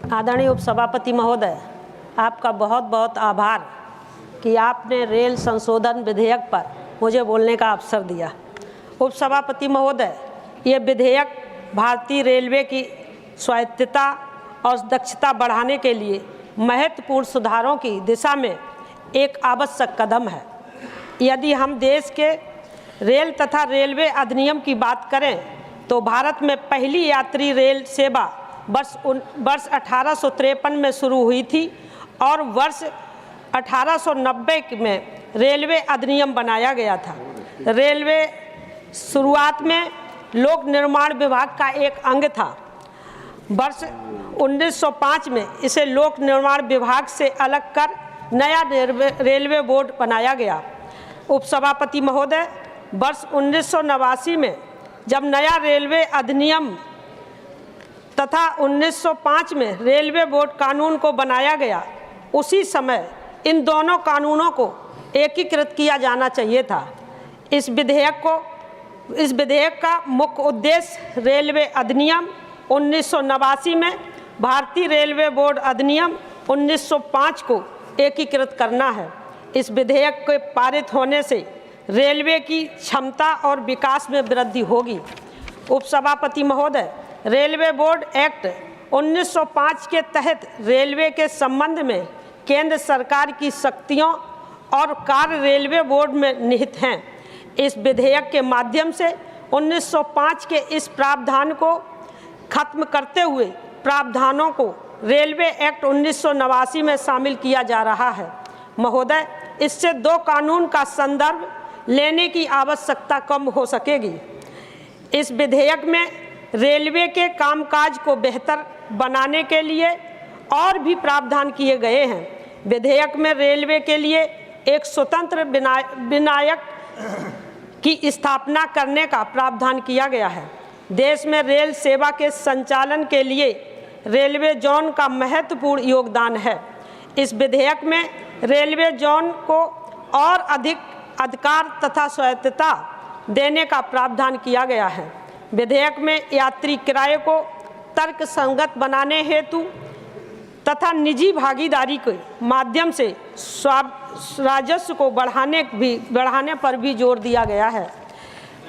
आदरणीय उपसभापति महोदय, आपका बहुत बहुत आभार कि आपने रेल संशोधन विधेयक पर मुझे बोलने का अवसर दिया। उपसभापति महोदय, ये विधेयक भारतीय रेलवे की स्वायत्तता और दक्षता बढ़ाने के लिए महत्वपूर्ण सुधारों की दिशा में एक आवश्यक कदम है। यदि हम देश के रेल तथा रेलवे अधिनियम की बात करें तो भारत में पहली यात्री रेल सेवा वर्ष 1853 में शुरू हुई थी और वर्ष 1890 में रेलवे अधिनियम बनाया गया था। रेलवे शुरुआत में लोक निर्माण विभाग का एक अंग था। वर्ष 1905 में इसे लोक निर्माण विभाग से अलग कर नया रेलवे बोर्ड बनाया गया। उपसभापति महोदय, वर्ष 1989 में जब नया रेलवे अधिनियम तथा 1905 में रेलवे बोर्ड कानून को बनाया गया, उसी समय इन दोनों कानूनों को एकीकृत किया जाना चाहिए था। इस विधेयक का मुख्य उद्देश्य रेलवे अधिनियम 1989 में भारतीय रेलवे बोर्ड अधिनियम 1905 को एकीकृत करना है। इस विधेयक के पारित होने से रेलवे की क्षमता और विकास में वृद्धि होगी। उपसभापति महोदय, रेलवे बोर्ड एक्ट 1905 के तहत रेलवे के संबंध में केंद्र सरकार की शक्तियों और कार्य रेलवे बोर्ड में निहित हैं। इस विधेयक के माध्यम से 1905 के इस प्रावधान को खत्म करते हुए प्रावधानों को रेलवे एक्ट 1989 में शामिल किया जा रहा है। महोदय, इससे दो कानून का संदर्भ लेने की आवश्यकता कम हो सकेगी। इस विधेयक में रेलवे के कामकाज को बेहतर बनाने के लिए और भी प्रावधान किए गए हैं। विधेयक में रेलवे के लिए एक स्वतंत्र विनायक की स्थापना करने का प्रावधान किया गया है। देश में रेल सेवा के संचालन के लिए रेलवे जोन का महत्वपूर्ण योगदान है। इस विधेयक में रेलवे जोन को और अधिक अधिकार तथा स्वायत्तता देने का प्रावधान किया गया है। विधेयक में यात्री किराए को तर्कसंगत बनाने हेतु तथा निजी भागीदारी के माध्यम से राजस्व को बढ़ाने पर भी जोर दिया गया है।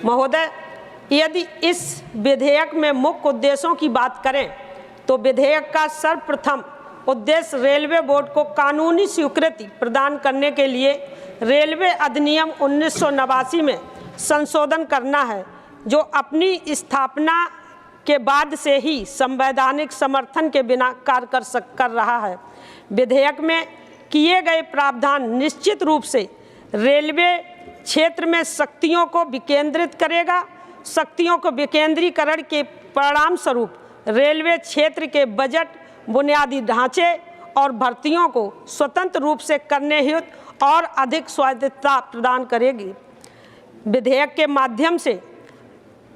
महोदय, यदि इस विधेयक में मुख्य उद्देश्यों की बात करें तो विधेयक का सर्वप्रथम उद्देश्य रेलवे बोर्ड को कानूनी स्वीकृति प्रदान करने के लिए रेलवे अधिनियम 1989 में संशोधन करना है, जो अपनी स्थापना के बाद से ही संवैधानिक समर्थन के बिना कार्य कर रहा है। विधेयक में किए गए प्रावधान निश्चित रूप से रेलवे क्षेत्र में शक्तियों को विकेंद्रित करेगा। शक्तियों को विकेंद्रीकरण के परिणाम स्वरूप रेलवे क्षेत्र के बजट, बुनियादी ढांचे और भर्तियों को स्वतंत्र रूप से करने हेतु और अधिक स्वायत्तता प्रदान करेगी। विधेयक के माध्यम से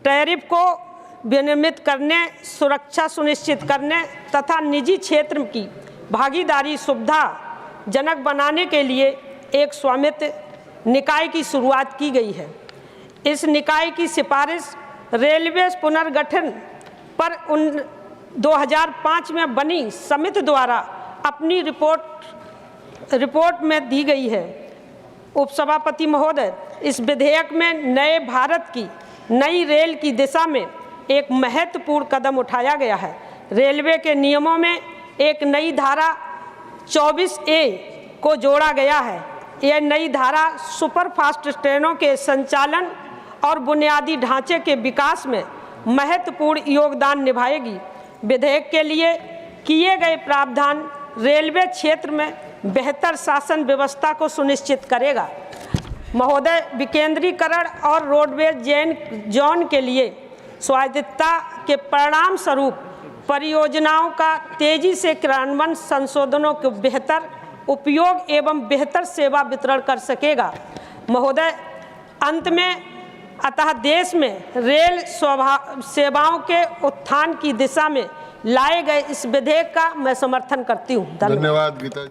टैरिफ को विनियमित करने, सुरक्षा सुनिश्चित करने तथा निजी क्षेत्र की भागीदारी सुविधाजनक बनाने के लिए एक स्वामित्व निकाय की शुरुआत की गई है। इस निकाय की सिफारिश रेलवे पुनर्गठन पर 2005 में बनी समिति द्वारा अपनी रिपोर्ट में दी गई है। उपसभापति महोदय, इस विधेयक में नए भारत की नई रेल की दिशा में एक महत्वपूर्ण कदम उठाया गया है। रेलवे के नियमों में एक नई धारा 24A को जोड़ा गया है। यह नई धारा सुपरफास्ट ट्रेनों के संचालन और बुनियादी ढांचे के विकास में महत्वपूर्ण योगदान निभाएगी। विधेयक के लिए किए गए प्रावधान रेलवे क्षेत्र में बेहतर शासन व्यवस्था को सुनिश्चित करेगा। महोदय, विकेंद्रीकरण और रोडवेज जोन के लिए स्वायत्तता के परिणाम स्वरूप परियोजनाओं का तेजी से क्रियान्वयन संशोधनों के बेहतर उपयोग एवं बेहतर सेवा वितरण कर सकेगा। महोदय, अंत में अतः देश में रेल सेवाओं के उत्थान की दिशा में लाए गए इस विधेयक का मैं समर्थन करती हूँ। धन्यवाद गीता जी।